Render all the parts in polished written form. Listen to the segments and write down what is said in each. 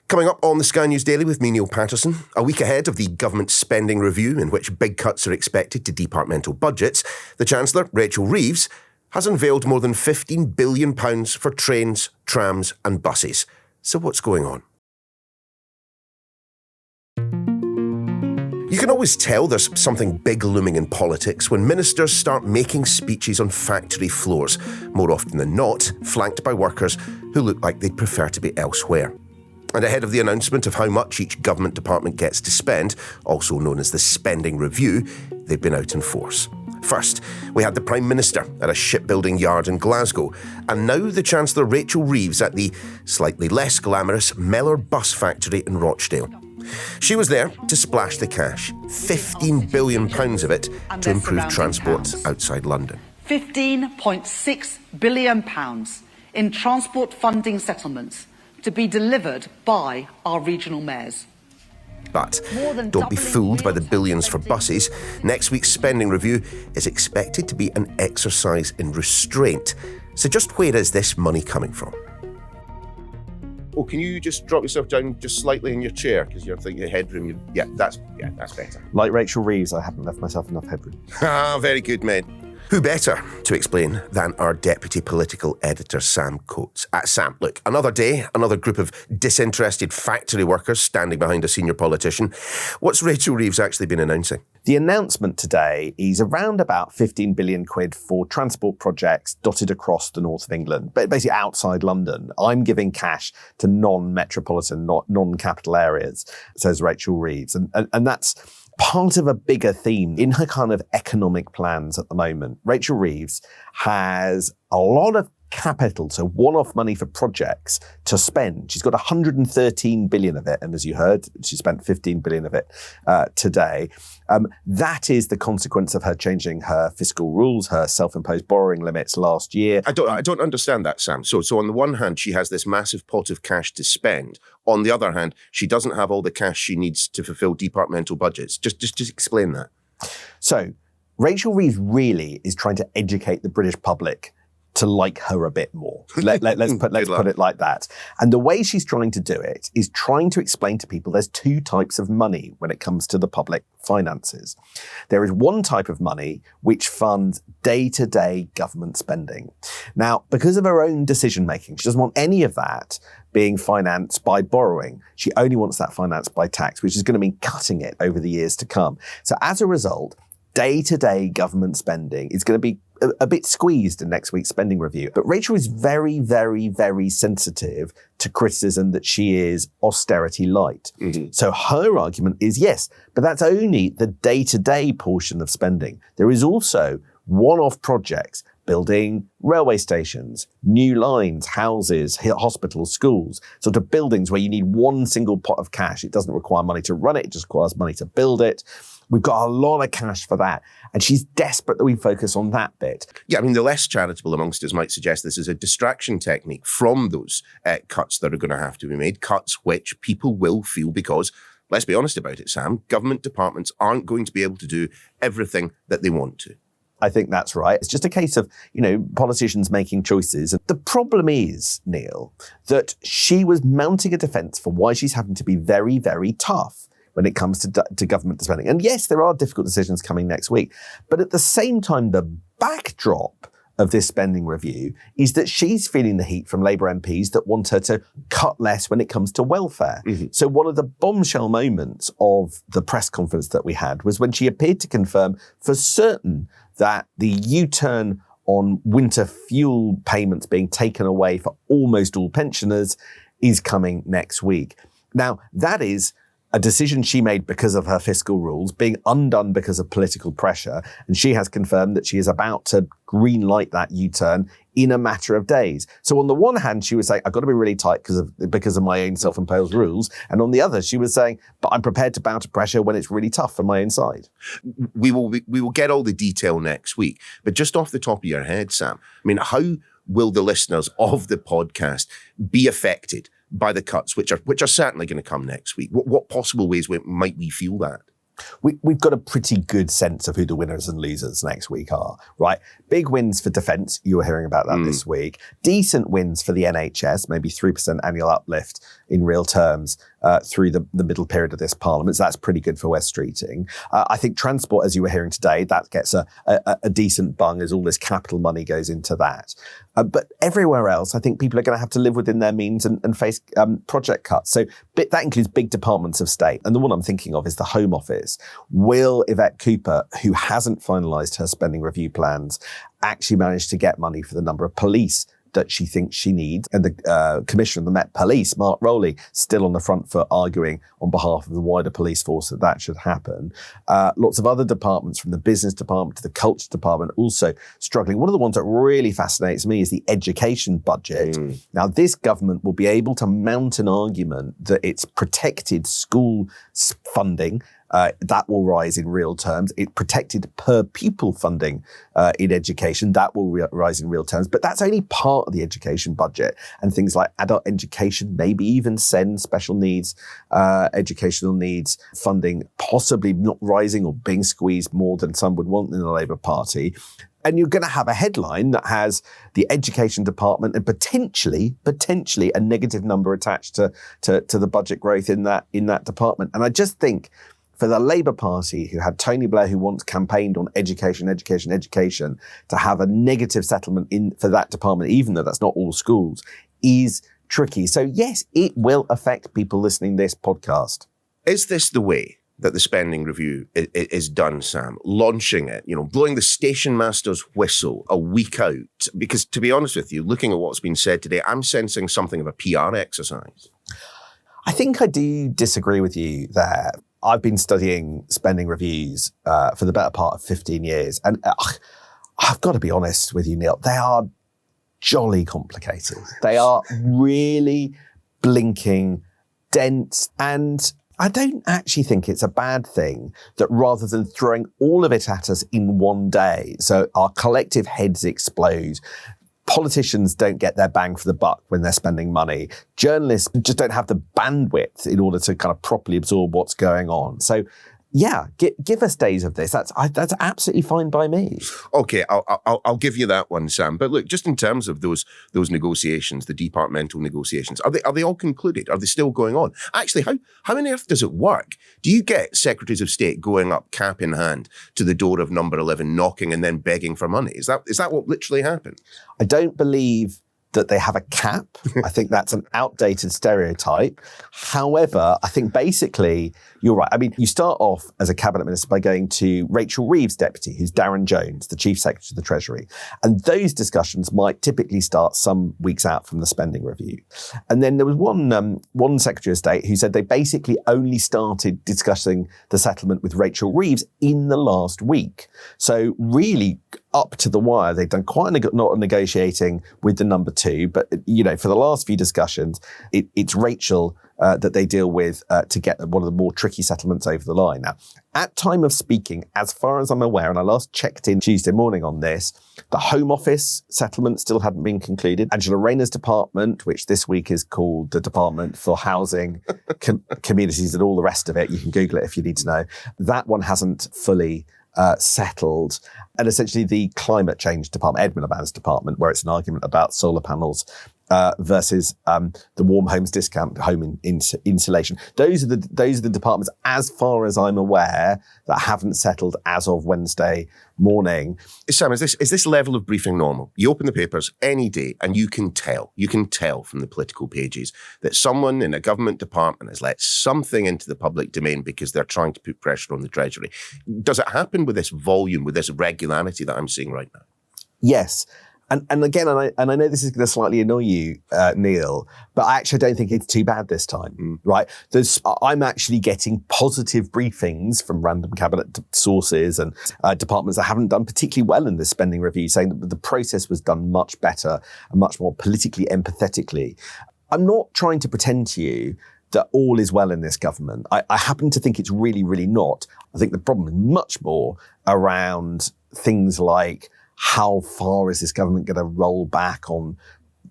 Coming up on the Sky News Daily with me, Niall Paterson, a week ahead of the government spending review in which big cuts are expected to departmental budgets, the Chancellor, Rachel Reeves, has unveiled more than £15 billion for trains, trams and buses. So what's going on? You can always tell there's something big looming in politics when ministers start making speeches on factory floors, more often than not, flanked by workers who look like they'd prefer to be elsewhere. And ahead of the announcement of how much each government department gets to spend, also known as the spending review, they've been out in force. First, we had the Prime Minister at a shipbuilding yard in Glasgow, and now the Chancellor Rachel Reeves at the slightly less glamorous Mellor bus factory in Rochdale. She was there to splash the cash, £15 billion of it, to improve transport outside London. £15.6 billion in transport funding settlements to be delivered by our regional mayors. But don't be fooled by the billions for buses. Next week's spending review is expected to be an exercise in restraint. So just where is this money coming from? Oh, can you just drop yourself down just slightly in your chair? Because you're thinking your headroom. Yeah, that's better. Like Rachel Reeves, I haven't left myself enough headroom. Very good, mate. Who better to explain than our deputy political editor, Sam Coates? Sam, look, another day, another group of disinterested factory workers standing behind a senior politician. What's Rachel Reeves actually been announcing? The announcement today is around about 15 billion quid for transport projects dotted across the north of England, but basically outside London. I'm giving cash to non-metropolitan, non-capital areas, says Rachel Reeves. And that's part of a bigger theme in her kind of economic plans at the moment. Rachel Reeves has a lot of capital, so one-off money for projects to spend. She's got 113 billion of it, and as you heard, she spent 15 billion of it today. That is the consequence of her changing her fiscal rules, her self-imposed borrowing limits last year. I don't understand that, Sam. So on the one hand, she has this massive pot of cash to spend. On the other hand, she doesn't have all the cash she needs to fulfill departmental budgets. Just explain that. So Rachel Reeves really is trying to educate the British public to like her a bit more. Let's put it like that. And the way she's trying to do it is trying to explain to people there's two types of money when it comes to the public finances. There is one type of money which funds day-to-day government spending. Now, because of her own decision-making, she doesn't want any of that being financed by borrowing. She only wants that financed by tax, which is going to mean cutting it over the years to come. So as a result, day-to-day government spending is going to be a bit squeezed in next week's spending review. But Rachel is very, very, very sensitive to criticism that she is austerity light. Mm-hmm. So her argument is yes, but that's only the day-to-day portion of spending. There is also one-off projects, building railway stations, new lines, houses, hospitals, schools, sort of buildings where you need one single pot of cash. It doesn't require money to run it, it just requires money to build it. We've got a lot of cash for that. And she's desperate that we focus on that bit. Yeah, I mean, the less charitable amongst us might suggest this is a distraction technique from those cuts that are going to have to be made, cuts which people will feel because, let's be honest about it, Sam, government departments aren't going to be able to do everything that they want to. I think that's right. It's just a case of, politicians making choices. The problem is, Neil, that she was mounting a defence for why she's having to be very, very tough when it comes to government spending. And yes, there are difficult decisions coming next week. But at the same time, the backdrop of this spending review is that she's feeling the heat from Labour MPs that want her to cut less when it comes to welfare. Mm-hmm. So one of the bombshell moments of the press conference that we had was when she appeared to confirm for certain that the U-turn on winter fuel payments being taken away for almost all pensioners is coming next week. Now, that is a decision she made because of her fiscal rules being undone because of political pressure. And she has confirmed that she is about to green light that U-turn in a matter of days. So on the one hand, she was saying, I've got to be really tight because of my own self-imposed rules. And on the other, she was saying, but I'm prepared to bow to pressure when it's really tough for my own side. We will get all the detail next week. But just off the top of your head, Sam, I mean, how will the listeners of the podcast be affected by the cuts, which are certainly going to come next week? What possible ways might we feel that? We've got a pretty good sense of who the winners and losers next week are, right? Big wins for defence. You were hearing about that this week. Decent wins for the NHS, maybe 3% annual uplift in real terms through the middle period of this parliament. So that's pretty good for West Streeting. I think transport, as you were hearing today, that gets a decent bung as all this capital money goes into that. But everywhere else, I think people are going to have to live within their means and face project cuts. So that includes big departments of state. And the one I'm thinking of is the Home Office. Will Yvette Cooper, who hasn't finalised her spending review plans, actually manage to get money for the number of police that she thinks she needs? And the Commissioner of the Met Police, Mark Rowley, still on the front foot arguing on behalf of the wider police force that should happen. Lots of other departments, from the business department to the culture department, also struggling. One of the ones that really fascinates me is the education budget. Now, this government will be able to mount an argument that it's protected school funding. That will rise in real terms. It protected per pupil funding in education. That will rise in real terms. But that's only part of the education budget. And things like adult education, maybe even SEND, special needs, educational needs funding, possibly not rising or being squeezed more than some would want in the Labour Party. And you're going to have a headline that has the education department and potentially a negative number attached to the budget growth in that department. And I just think, for the Labour Party, who had Tony Blair, who once campaigned on education, to have a negative settlement for that department, even though that's not all schools, is tricky. So yes, it will affect people listening to this podcast. Is this the way that the spending review is done, Sam? Launching it, blowing the station master's whistle a week out? Because to be honest with you, looking at what's been said today, I'm sensing something of a PR exercise. I think I do disagree with you there. I've been studying spending reviews for the better part of 15 years. And I've got to be honest with you, Neil, they are jolly complicated. They are really blinking, dense. And I don't actually think it's a bad thing that rather than throwing all of it at us in one day, so our collective heads explode, politicians don't get their bang for the buck when they're spending money. Journalists just don't have the bandwidth in order to kind of properly absorb what's going on. So, yeah, give us days of this. That's absolutely fine by me. Okay, I'll give you that one, Sam. But look, just in terms of those negotiations, the departmental negotiations, are they all concluded? Are they still going on? Actually, how on earth does it work? Do you get secretaries of state going up cap in hand to the door of number 11, knocking and then begging for money? Is that what literally happened? I don't believe that they have a cap. I think that's an outdated stereotype. However, I think basically you're right. I mean, you start off as a cabinet minister by going to Rachel Reeves' deputy, who's Darren Jones, the chief secretary of the Treasury. And those discussions might typically start some weeks out from the spending review. And then there was one secretary of state who said they basically only started discussing the settlement with Rachel Reeves in the last week. So really up to the wire, they've done quite a lot of negotiating with the number two. But, for the last few discussions, it's Rachel that they deal with to get one of the more tricky settlements over the line. Now, at time of speaking, as far as I'm aware, and I last checked in Tuesday morning on this, the Home Office settlement still hadn't been concluded. Angela Rayner's department, which this week is called the Department for Housing, Communities and all the rest of it, you can Google it if you need to know, that one hasn't fully settled. And essentially the climate change department, Ed Miliband's department, where it's an argument about solar panels versus the warm homes discount, home insulation. Those are the departments, as far as I'm aware, that haven't settled as of Wednesday morning. Sam, is this level of briefing normal? You open the papers any day and you can tell from the political pages that someone in a government department has let something into the public domain because they're trying to put pressure on the Treasury. Does it happen with this volume, with this regularity that I'm seeing right now? Yes. And again, I know this is going to slightly annoy you, Neil, but I actually don't think it's too bad this time, right? I'm actually getting positive briefings from random cabinet sources and departments that haven't done particularly well in this spending review, saying that the process was done much better and much more politically empathetically. I'm not trying to pretend to you that all is well in this government. I happen to think it's really, really not. I think the problem is much more around things like, how far is this government going to roll back on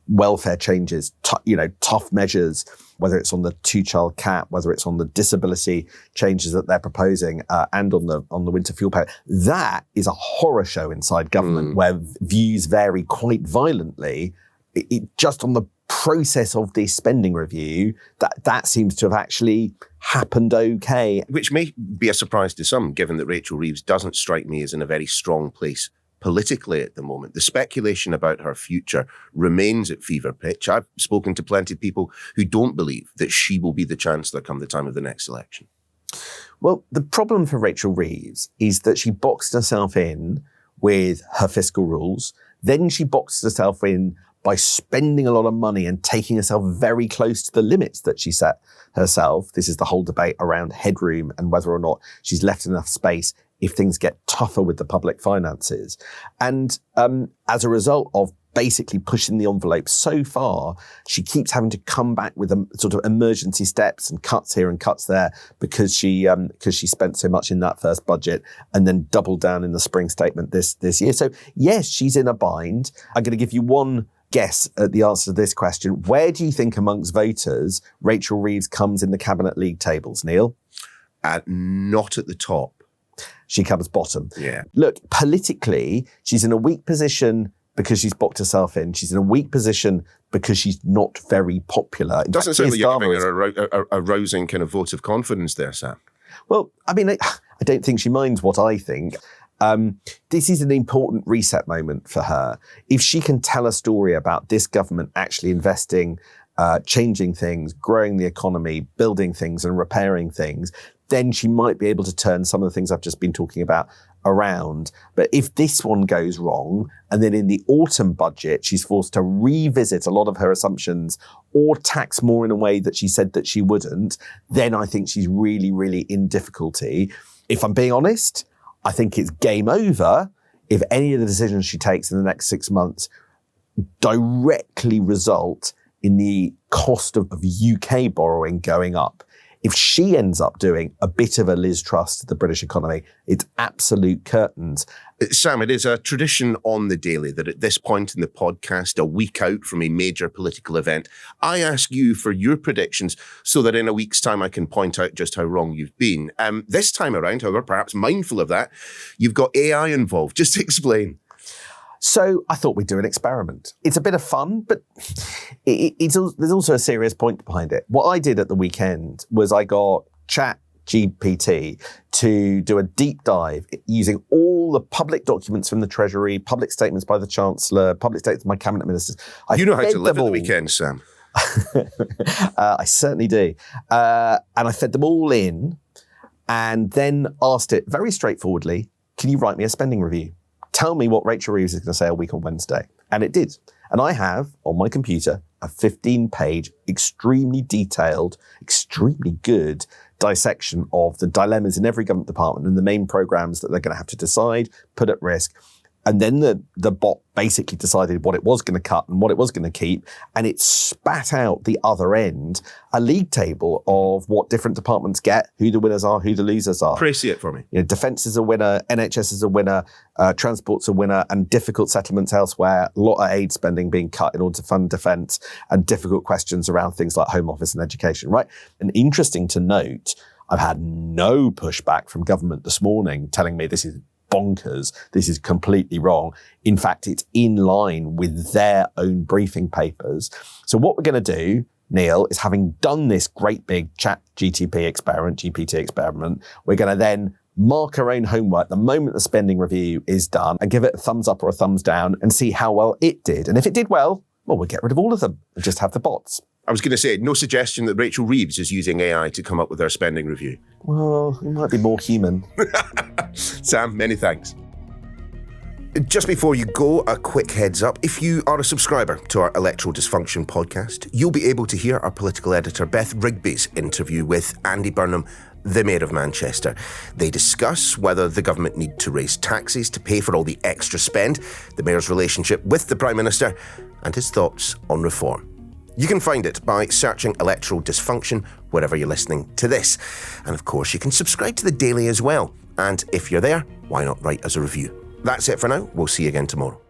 welfare changes, tough measures, whether it's on the 2-child cap, whether it's on the disability changes that they're proposing, and on the winter fuel pay. That is a horror show inside government where views vary quite violently. Just on the process of this spending review, that seems to have actually happened okay. Which may be a surprise to some, given that Rachel Reeves doesn't strike me as in a very strong place politically at the moment. The speculation about her future remains at fever pitch. I've spoken to plenty of people who don't believe that she will be the chancellor come the time of the next election. Well, the problem for Rachel Reeves is that she boxed herself in with her fiscal rules. Then she boxed herself in by spending a lot of money and taking herself very close to the limits that she set herself. This is the whole debate around headroom and whether or not she's left enough space if things get tougher with the public finances. And as a result of basically pushing the envelope so far, she keeps having to come back with sort of emergency steps and cuts here and cuts there because she spent so much in that first budget and then doubled down in the spring statement this year. So yes, she's in a bind. I'm going to give you one guess at the answer to this question. Where do you think amongst voters Rachel Reeves comes in the cabinet league tables, Neil? Not at the top. She comes bottom. Yeah. Look, politically, she's in a weak position because she's boxed herself in. She's in a weak position because she's not very popular. It doesn't sound like you're giving her a rousing kind of vote of confidence there, Sam. Well, I mean, I don't think she minds what I think. This is an important reset moment for her. If she can tell a story about this government actually investing, changing things, growing the economy, building things and repairing things, then she might be able to turn some of the things I've just been talking about around. But if this one goes wrong, and then in the autumn budget, she's forced to revisit a lot of her assumptions or tax more in a way that she said that she wouldn't, then I think she's really, really in difficulty. If I'm being honest, I think it's game over if any of the decisions she takes in the next 6 months directly result in the cost of UK borrowing going up. If she ends up doing a bit of a Liz Truss to the British economy, it's absolute curtains. Sam, it is a tradition on The Daily that at this point in the podcast, a week out from a major political event, I ask you for your predictions so that in a week's time I can point out just how wrong you've been. This time around, however, perhaps mindful of that, you've got AI involved. Just explain. So I thought we'd do an experiment. It's a bit of fun, but there's also a serious point behind it. What I did at the weekend was I got ChatGPT to do a deep dive using all the public documents from the Treasury, public statements by the Chancellor, public statements by Cabinet Ministers. You know how to live at the weekend, Sam. I certainly do. And I fed them all in and then asked it very straightforwardly, can you write me a spending review? Tell me what Rachel Reeves is going to say a week on Wednesday. And it did. And I have, on my computer, a 15-page, extremely detailed, extremely good dissection of the dilemmas in every government department and the main programs that they're going to have to decide, put at risk. And then the bot basically decided what it was going to cut and what it was going to keep. And it spat out the other end a league table of what different departments get, who the winners are, who the losers are. Appreciate it for me. You know, defence is a winner, NHS is a winner, transport's a winner, and difficult settlements elsewhere, a lot of aid spending being cut in order to fund defence, and difficult questions around things like Home Office and education, right? And interesting to note, I've had no pushback from government this morning telling me this is bonkers, this is completely wrong. In fact, it's in line with their own briefing papers. So what we're going to do, Neil, is having done this great big GPT experiment, we're going to then mark our own homework the moment the spending review is done and give it a thumbs up or a thumbs down and see how well it did. And if it did well, we'll get rid of all of them and just have the bots. I was going to say, no suggestion that Rachel Reeves is using AI to come up with her spending review. Well, it might be more human. Sam, many thanks. Just before you go, a quick heads up. If you are a subscriber to our Electoral Dysfunction podcast, you'll be able to hear our political editor Beth Rigby's interview with Andy Burnham, the Mayor of Manchester. They discuss whether the government need to raise taxes to pay for all the extra spend, the Mayor's relationship with the Prime Minister, and his thoughts on reform. You can find it by searching Electoral Dysfunction wherever you're listening to this. And of course, you can subscribe to The Daily as well. And if you're there, why not write us a review? That's it for now. We'll see you again tomorrow.